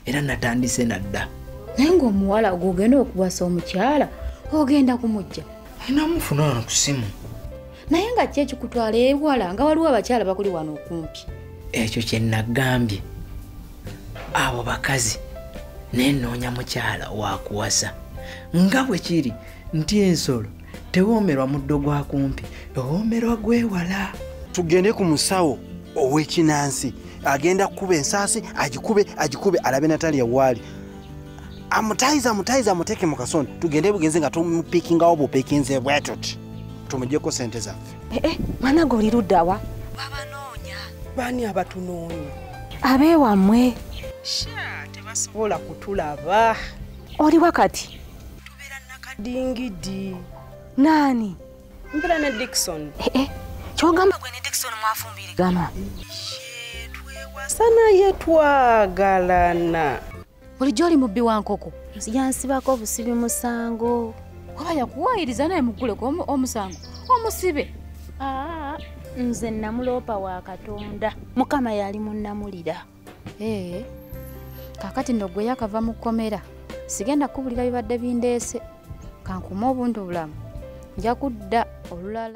era natandise nadda. Naye ng'omuwala ogenda okuwasa omukyala ogenda kumujja Namufuna ku ssimu. naye nga ki ekikutwala ewala nga waliwo abakyala bakuli wano okumpi. Ekyo kye nagambye abo bakazi nenoonya mukyala wakuwasa nga bwe kiri nti ensolo tewoomerwa muddo gwa kumpi ewoomerwa gwewala. Tugende ku musawo ow'ekinansi agenda kukuba ensaasi agikube alabe Natalia waali amutayiza amuteke mu kasonda tugende bugenze nga tumupikingawo bupikinze bwetoti tumujjeko sente zaffe. Mwana gwe oli ludda wa? Babanoonya. Baani abatunoonya? Abeewammwe. Tebasobola kutulaba. Oli wakati? Tubeera Nakadingidi. Naani? Mbeera ne Dickson. Kyogamba gwe ne Dickson mwafumbirigana. Twewasa naye twagalana. Bulijjo oli mubbi wa nkoko. Yansibako obusibi musango. Oba yakuwaayiriza naye mugguleko omusango omusibe. Nze namuloopa wa Katonda. Mukama yali munnamulira. Kaakati nno gwe yakava mu kkomera sigenda kubulira bibadde bindeese kankuma obuntu bulamu nja kudda olulala.